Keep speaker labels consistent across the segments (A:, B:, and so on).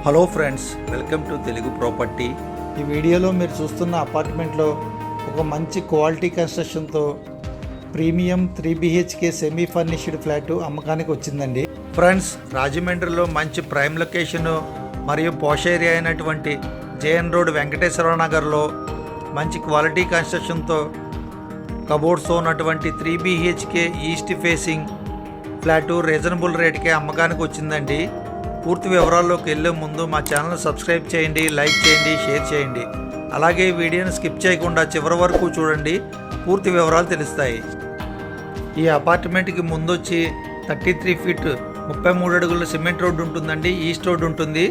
A: Hello friends, welcome to Telugu property.
B: ఈ వీడియోలో మీరు చూస్తున్న అపార్ట్మెంట్లో ఒక మంచి క్వాలిటీ కన్స్ట్రక్షన్తో premium 3 BHK semi furnished flat అమ్మకానికి వచ్చిందండి.
A: ఫ్రెండ్స్, రాజమండ్రిలో మంచి ప్రైమ్ లొకేషను మరియు పోష్ ఏరియా అయినటువంటి జేఎన్ రోడ్ వెంకటేశ్వర నగర్లో మంచి క్వాలిటీ కన్స్ట్రక్షన్తో కబోర్డ్స్తో ఉన్నటువంటి 3 BHK east facing flat reasonable రేట్కే అమ్మకానికి వచ్చిందండి. పూర్తి వివరాల్లోకి వెళ్ళే ముందు మా ఛానల్ సబ్స్క్రైబ్ చేయండి, లైక్ చేయండి, షేర్ చేయండి. అలాగే వీడియోని స్కిప్ చేయకుండా చివరి వరకు చూడండి, పూర్తి వివరాలు తెలుస్తాయి. ఈ అపార్ట్మెంట్కి ముందొచ్చి 33 ఫీట్ 33 అడుగుల సిమెంట్ రోడ్డు ఉంటుందండి, ఈస్ట్ రోడ్డు ఉంటుంది.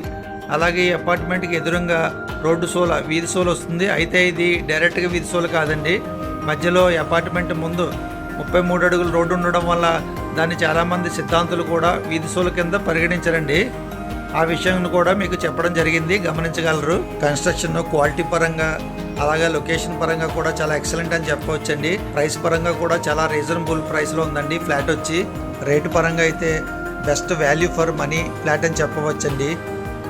A: అలాగే ఈ అపార్ట్మెంట్కి ఎదురుగా రోడ్డు సోల వీధి సోల వస్తుంది. అయితే ఇది డైరెక్ట్గా వీధి సోల కాదండి, మధ్యలో ఈ అపార్ట్మెంట్ ముందు 33 అడుగుల రోడ్డు ఉండడం వల్ల దాన్ని చాలామంది సిద్ధాంతులు కూడా వీధి సోల కింద పరిగణించారండి. ఆ విషయాన్ని కూడా మీకు చెప్పడం జరిగింది, గమనించగలరు. కన్స్ట్రక్షన్ క్వాలిటీ పరంగా అలాగే లొకేషన్ పరంగా కూడా చాలా ఎక్సలెంట్ అని చెప్పవచ్చండి. ప్రైస్ పరంగా కూడా చాలా రీజనబుల్ ప్రైస్లో ఉందండి. ఫ్లాట్ వచ్చి రేటు పరంగా అయితే best value for money flat అని చెప్పవచ్చండి.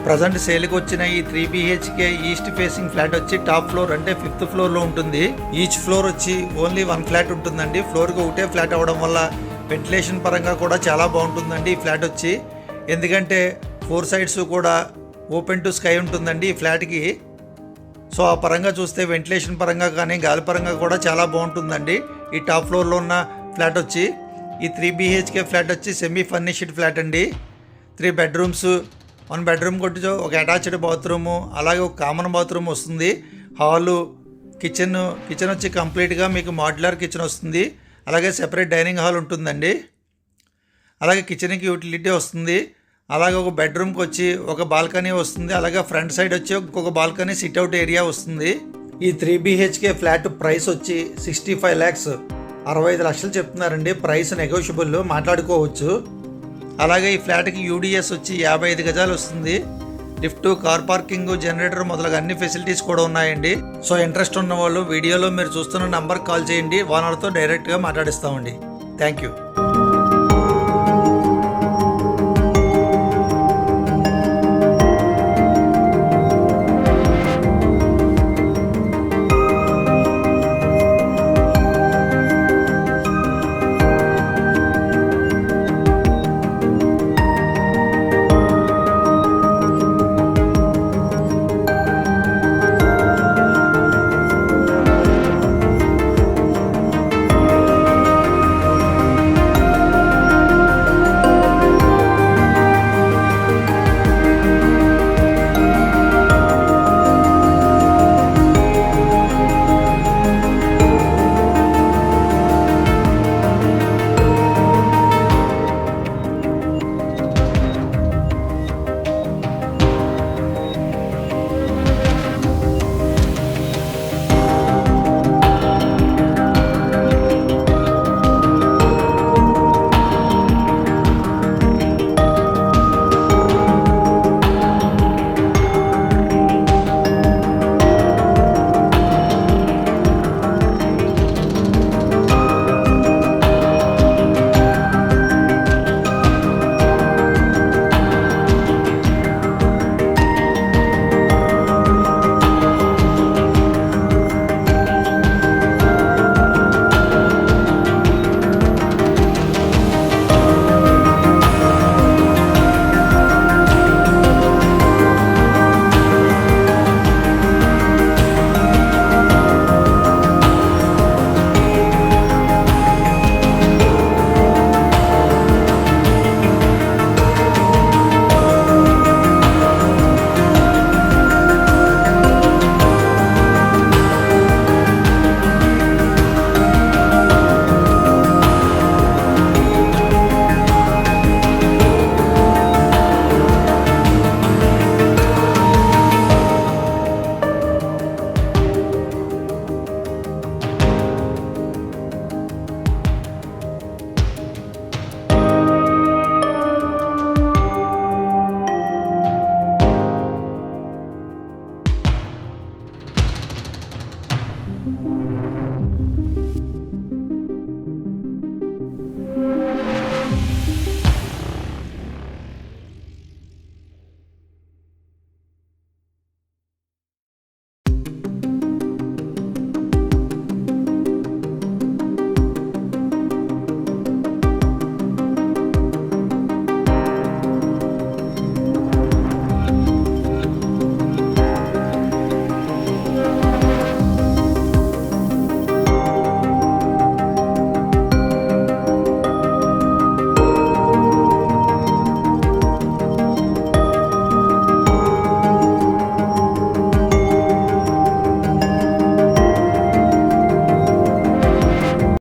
A: ప్రజెంట్ సేల్కి వచ్చిన ఈ 3 BHK ఈస్ట్ ఫేసింగ్ ఫ్లాట్ వచ్చి టాప్ ఫ్లోర్ అంటే 5th ఫ్లోర్లో ఉంటుంది. ఈచ్ ఫ్లోర్ వచ్చి ఓన్లీ 1 ఫ్లాట్ ఉంటుందండి. ఫ్లోర్కి ఒకటే ఫ్లాట్ అవ్వడం వల్ల వెంటిలేషన్ పరంగా కూడా చాలా బాగుంటుందండి ఈ ఫ్లాట్ వచ్చి. ఎందుకంటే 4 సైడ్స్ కూడా ఓపెన్ టు స్కై ఉంటుందండి ఈ ఫ్లాట్కి. సో ఆ పరంగా చూస్తే వెంటిలేషన్ పరంగా కానీ గాలి పరంగా కూడా చాలా బాగుంటుందండి ఈ టాప్ ఫ్లోర్లో ఉన్న ఫ్లాట్ వచ్చి. ఈ 3 BHK ఫ్లాట్ వచ్చి సెమీ ఫర్నిష్డ్ ఫ్లాట్ అండి. 3 బెడ్రూమ్స్, 1 బెడ్రూమ్ కొట్టి ఒక అటాచ్డ్ బాత్రూము, అలాగే ఒక కామన్ బాత్రూమ్ వస్తుంది. హాలు, కిచెన్ వచ్చి కంప్లీట్గా మీకు మాడ్యులర్ కిచెన్ వస్తుంది. అలాగే సెపరేట్ డైనింగ్ హాల్ ఉంటుందండి. అలాగే కిచెన్కి యూటిలిటీ వస్తుంది. అలాగే ఒక బెడ్రూమ్కి వచ్చి ఒక బాల్కనీ వస్తుంది. అలాగే ఫ్రంట్ సైడ్ వచ్చి ఒక బాల్కనీ సిట్అవుట్ ఏరియా వస్తుంది. ఈ 3 BHK ఫ్లాట్ ప్రైస్ వచ్చి 65 lakhs 65 లక్షలు చెప్తున్నారండి. ప్రైస్ నెగోషియబుల్, మాట్లాడుకోవచ్చు. అలాగే ఈ ఫ్లాట్కి UDS వచ్చి 55 గజాలు వస్తుంది. లిఫ్ట్, కార్ పార్కింగ్, జనరేటర్ మొదలగు అన్ని ఫెసిలిటీస్ కూడా ఉన్నాయండి. సో ఇంట్రెస్ట్ ఉన్న వాళ్ళు వీడియోలో మీరు చూస్తున్న నంబర్కి కాల్ చేయండి, ఓనర్తో డైరెక్ట్గా మాట్లాడిస్తామండి. Thank you.